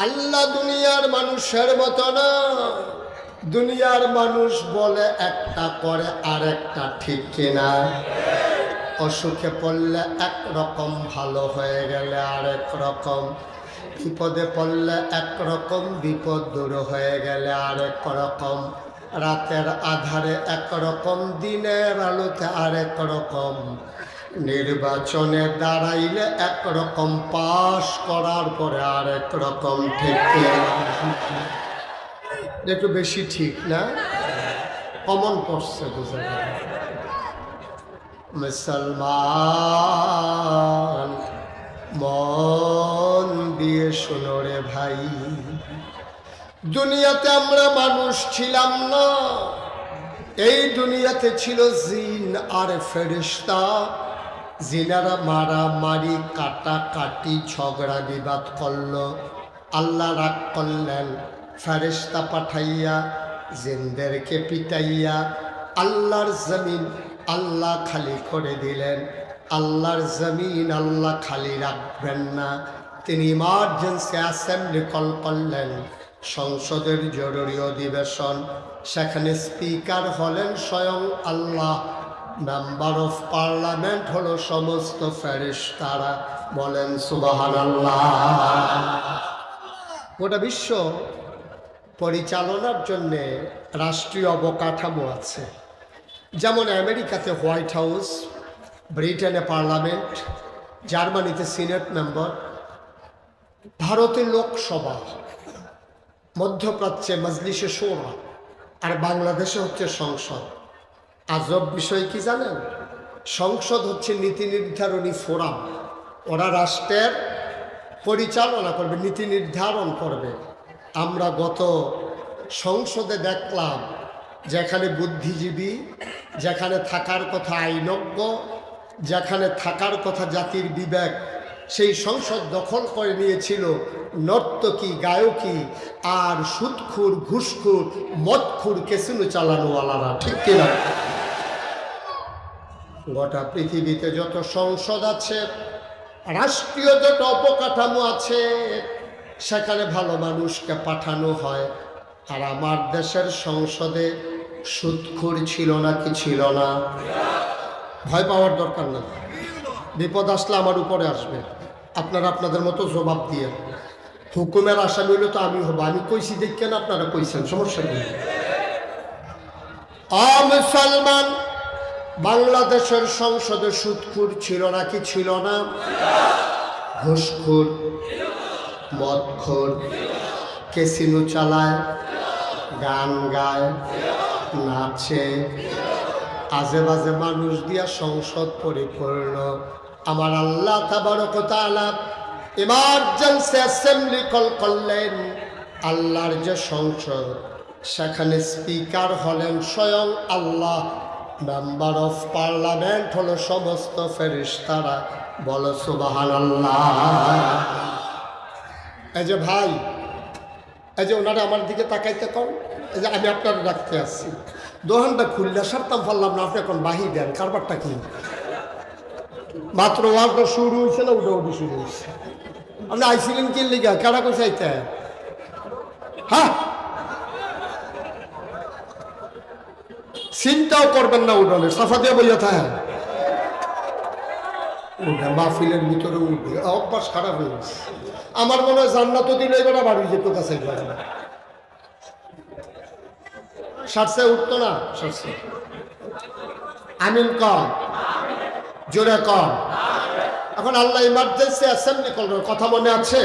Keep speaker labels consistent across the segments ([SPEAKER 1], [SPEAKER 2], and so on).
[SPEAKER 1] আল্লাহ দুনিয়ার মানুষের মতো না। দুনিয়ার মানুষ বলে একটা করে আরেকটা, ঠিক কিনা? অসুখে পড়লে একরকম, ভালো হয়ে গেলে আরেক রকম, বিপদে পড়লে একরকম, বিপদ দূর হয়ে গেলে আরেক রকম, রাতের আধারে একরকম, দিনের আলোতে আরেক রকম, নির্বাচনে দাঁড়াইলে একরকম, পাশ করার পরে আরেক রকম, ঠিক একটু বেশি ঠিক না? কমন পড়ছে, বুঝা গেল। মুসলমান মন দিয়ে শোনো রে ভাই, দুনিয়াতে আমরা মানুষ ছিলাম না। এই দুনিয়াতে ছিল জিন আর ফেরেশতা। জিনারা মারামারি, কাটাকাটি, ঝগড়া বিবাদ করলো। আল্লাহ রাগ করলেন, ফেরেশতা পাঠাইয়া জিনদেরকে পিটাইয়া আল্লাহর জমিন আল্লাহ খালি করে দিলেন। আল্লাহর জমিন আল্লাহ খালি রাখবেন না, তিনি ইমার্জেন্সি অ্যাসেম্বলি কল করলেন, সংসদের জরুরি অধিবেশন। সেখানে স্পিকার হলেন স্বয়ং আল্লাহ, মেম্বার অফ পার্লামেন্ট হলো সমস্ত ফেরেশতারা। বলেন সুবহানাল্লাহ। গোটা বিশ্ব পরিচালনার জন্যে রাষ্ট্রীয় অবকাঠামো আছে। যেমন আমেরিকাতে হোয়াইট হাউস, ব্রিটেনে পার্লামেন্ট, জার্মানিতে সিনেট মেম্বার, ভারতে লোকসভা, মধ্যপ্রাচ্যে মজলিসে শোরা, আর বাংলাদেশে হচ্ছে সংসদ। আজব বিষয় কি জানেন? সংসদ হচ্ছে নীতি নির্ধারণী ফোরাম। ওরা রাষ্ট্রের পরিচালনা করবে, নীতি নির্ধারণ করবে। আমরা গত সংসদে দেখলাম যেখানে বুদ্ধিজীবী, যেখানে থাকার কথা আইনজ্ঞ, যেখানে থাকার কথা জাতির বিবেক, সেই সংসদ দখল করে নিয়েছিল নর্তকী, গায়কী আর সুদখুর, ঘুষখুর, মদখুর, ক্যাসিনো চালানোওয়ালারা, ঠিক কিনা? গোটা পৃথিবীতে যত সংসদ আছে, রাষ্ট্রীয় যত অবকাঠামো আছে, সেখানে ভালো মানুষকে পাঠানো হয়। আর আমার দেশের সংসদে সুদখুর ছিল না কি ছিল না? ভয় পাওয়ার দরকার নেই, বিপদ আসলে আমার উপরে আসবে, আপনারা আপনাদের মতো জবাব দিয়ে। হুকুমের আসামি হলে তো আমি হবো, আমি কইছি দেখেন, আপনারা কইছেন, সমস্যা নেই। মুসলমান, বাংলাদেশের সংসদে সুদখুর ছিল না কি ছিল না? ঘুষখোর, মদখোর, ক্যাসিনো চালায়, গান গায়, নাচে, আজে বাজে মানুষ দিয়া সংসদ পরিপূর্ণ। আমার আল্লাহ তাবারক ওয়া তাআলা ইমার্জেন্সি অ্যাসেম্বলি কল করলেন। আল্লাহর যে সংসদ, সেখানে স্পিকার হলেন স্বয়ং আল্লাহ, মেম্বার অফ পার্লামেন্ট হলো সমস্ত ফেরেশতারা। বলো সুবহানাল্লাহ। এই যে ভাই, এই যে ওনারা আমার দিকে তাকাইতে কন, এই যে আমি আপনারা রাখতে আসছি, দোকানটা খুললে সারতাম পারলাম না, আপনি এখন বাহি দেন, কারবারটা কি? মাত্র ওয়াজটা শুরু হয়েছে না, উঠে শুরু হয়েছে। আপনি আইসিলেন কি লিগা? কারা কই চাইতে? হ্যাঁ, চিন্তাও করবেন না, উঠোনের সাফা দিয়ে বইয়া থাকে, মাহফিলের ভিতরে উঠবে, অভ্যাস খারাপ হয়ে গেছে। আমার মনে হয় জান্নাত দিলে এবার বাড়ি যেত কাছে সারসে উঠতো না, সারসে। আমিন কম, জোরে কম। এখন আল্লাহ ইমার্জেন্সি অ্যাসেম্বলি করবে, কথা মনে আছে?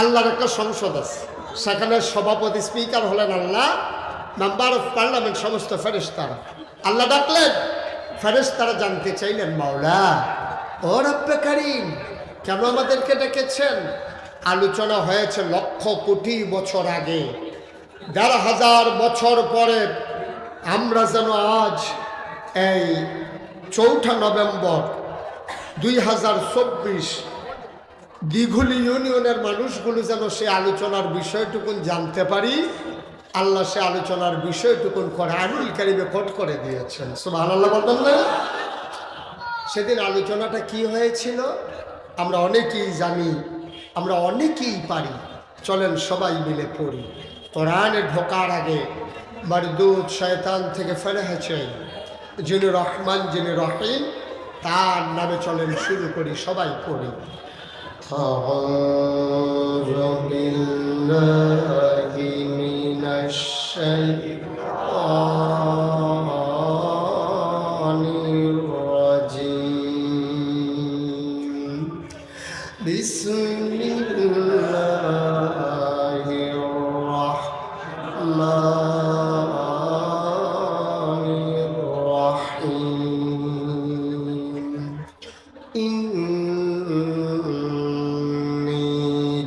[SPEAKER 1] আল্লাহর একটা সংসদ আছে, সেখানে সভাপতি, স্পিকার হলেন আল্লাহ, মেম্বার অফ পার্লামেন্ট সমস্ত ফেরেশতারা। আল্লাহ ডাকলেন, ফেরেশতারা জানতে চাইলেন, মাওলা ও রব্বে কারীম, কেন আমাদেরকে ডেকেছেন? আলোচনা হয়েছে লক্ষ কোটি বছর আগে, ১,৫০০ বছর পরে আমরা যেন আজ এই ৪ঠা নভেম্বর ২০২৪ দিঘুলি ইউনিয়নের মানুষগুলো যেন সে আলোচনার বিষয়টুকুন জানতে পারি। আল্লাহ সে আলোচনার বিষয়টুকুন কোরআনুল কারীমে কোট করে দিয়েছেন। সুবহানাল্লাহ বলবেন না? সেদিন আলোচনাটা কি হয়েছিল আমরা অনেকেই জানি, আমরা অনেকেই পারি, চলেন সবাই মিলে পড়ি। কোরআনে ঢোকার আগে মারদুদ শয়তান থেকে ফেরেছে যিনি রহমান যিনি রহিম, তার নামে চলেন শুরু করি, সবাই পড়ি। আউযু বিল্লাহি মিনাশ শাইতানির রাজিম। বিসমিল্লাহির রাহমানির রাহিম। ইন্নী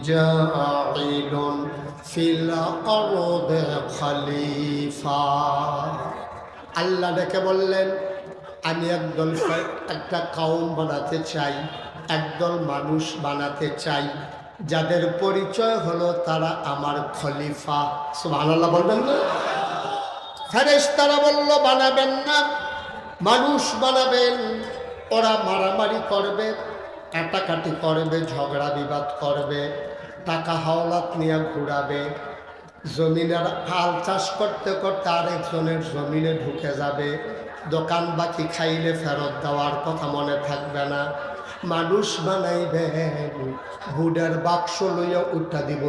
[SPEAKER 1] জাইলুন ফিল আরদি খলিফা। আল্লাহ ডেকে বললেন, আমি একটা কাউম বানাতে চাই, একদল মানুষ বানাতে চাই, যাদের পরিচয় হলো তারা আমার খলিফা। সুবহানাল্লাহ বলবেন না? ফেরেশতারা বলল, বানাবেন না, মানুষ বানাবেন। ওরা মারামারি করবে, কাটাকাটি করবে, ঝগড়া বিবাদ করবে, টাকা হাওলাত নিয়ে ঘুরাবে, জমিনের হাল চাষ করতে করতে আরেকজনের জমিনে ঢুকে যাবে, দোকান বাকি খাইলে ফেরত দেওয়ার কথা মনে থাকবে না। মানুষ বানাইবেন, বুডের বাক্স লইয়া উঠা দিব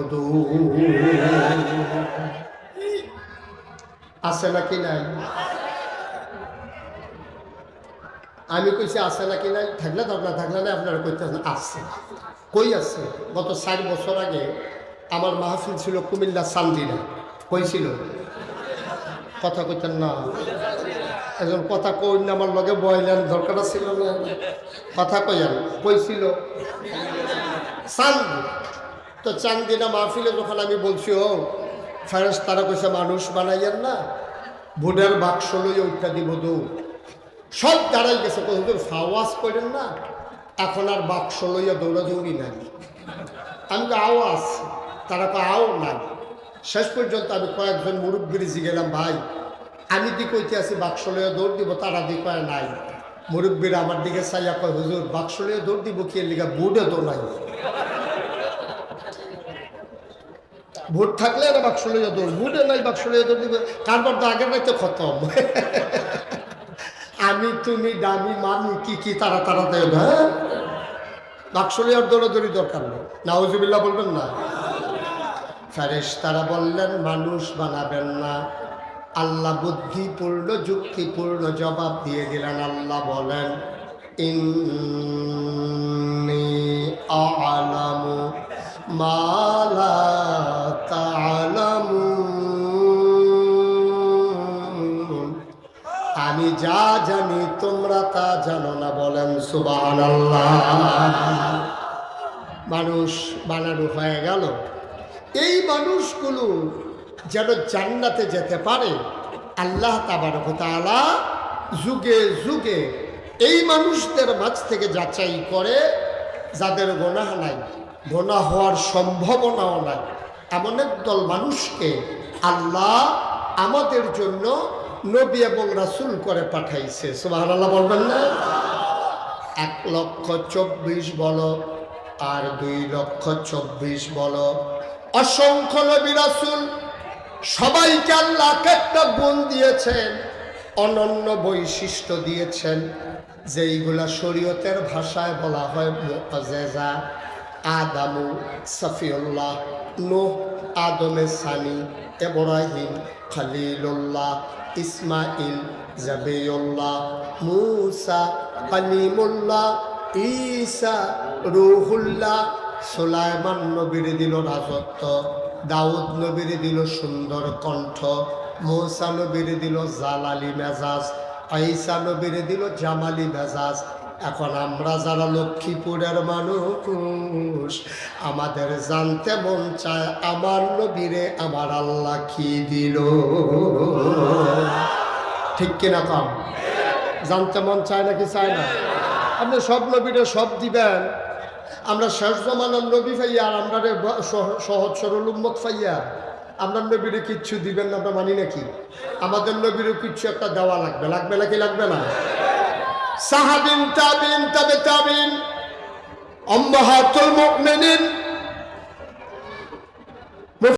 [SPEAKER 1] আছে নাকি নাই? আমি কইছি আছে নাকি নাই, থাকলে দরকার, থাকলে না আপনারা কইতেছেন আছে। কই আছে? গত 4 বছর আগে আমার মাহফিল ছিল কুমিল্লা চান্দিনা। কইছিল কথা কইতেন না, একজন কথা কই না, আমার লগে বইলেন, দরকার ছিল না কথা কইয়ান। কইছিল চান্দি। তো চান্দিনা মাহফিলে যখন আমি বলছি, ও ফেরেশতারা কইছে মানুষ বানাইয়েন না, ভোটের বাক্স লইয়া উঠা দিব সব দাঁড়াই গেছে। হুজুর ফাওয়াজ করেন না, এখন আর বাক্স লইয়া দৌড়াদৌড়ি নাই। আমি তো আও আছে, তারা তো আও নাই। শেষ পর্যন্ত আমি কয়েকজন মুরব্বীর গেলাম, ভাই আমি দি কইতে আছি বাক্স লইয়া দৌড় দিব, তারা দি কয় নাই। মুরব্বীরা আমার দিকে চাইয়া কয়, হুজুর বাক্স লইয়া দৌড় দিব কি লিগা, বুটে তো নাই। ভোট থাকলে না বাক্স লইয়া দৌড়, বুটে নাই, বাক্স লইয়া দৌড় দিব। কারবার তো আগের রাইতে খতম। আমি তুমি দামি মামি কি কি তারা তারা দেয় না, বাক্স লইয়ার দৌড়াদৌড়ি দরকার নেই। নাউজুবিল্লাহ বলবেন না? ফেরেশতারা বললেন মানুষ বানাবেন না। আল্লাহ বুদ্ধিপূর্ণ যুক্তিপূর্ণ জবাব দিয়ে দিলেন। আল্লাহ বলেন, ইন্নী আ'লামু মা লা তা'লামুন। আমি যা জানি তোমরা তা জানো না। বলেন সুবহানাল্লাহ। মানুষ বানানো হয়ে গেল। এই মানুষগুলো যেন জান্নাতে যেতে পারে, আল্লাহ তাবারক ওয়া তাআলা যুগে যুগে এই মানুষদের মাঝ থেকে যাচাই করে, যাদের গুনাহ নাই, গুনাহ হওয়ার সম্ভাবনাও নাই, এমন একদল মানুষকে আল্লাহ আমাদের জন্য নবী এবং রাসূল করে পাঠাইছে। সুবহানাল্লাহ বলবেন না? 1,24,000 বলো আর 2,24,000 বলো, অসংখ্য নবী রাসূল সবাইকে আল্লাহ একটা গুণ দিয়েছেন, অনন্য বৈশিষ্ট্য দিয়েছেন, যেইগুলা শরীয়তের ভাষায় বলা হয় মুআজ্জেজা। আদামু সফিউল্লাহ, নূহ আদমে সানি, ইব্রাহিম খলিলুল্লাহ, ইসমাইল জাবিউল্লাহ, মূসা কালিমুল্লাহ, ঈসা রূহুল্লাহ। সুলাইমান নবীর দিল রাজত্ব, দাউদ নবীর দিল সুন্দর কণ্ঠ, মূসা নবীর দিল জালালি মেজাজ, ঈসা নবীর দিল জামালি মেজাজ। এখন আমরা যারা লক্ষ্মীপুরের মানুষ, আমাদের জানতে মন চায় আমার নবীরে আমার আল্লাহ কি দিল। ঠিক কিনা কম? জানতে মন চায় নাকি চায় না? আপনি সব নবীরে সব দিবেন, আমরা শেষ জমানার নবী পাইয়া আর আমরা সহজ সরল উম্মত পাইয়া আমরা নবীরে কিচ্ছু দিবেন না, আমরা মানি নাকি? আমাদের নবীরও কিচ্ছু একটা দেওয়া লাগবে, লাগবে নাকি লাগবে না? সাহাবিন, তাবিন, তাবে তাবিন, উম্মাহাতুল মুমিনিন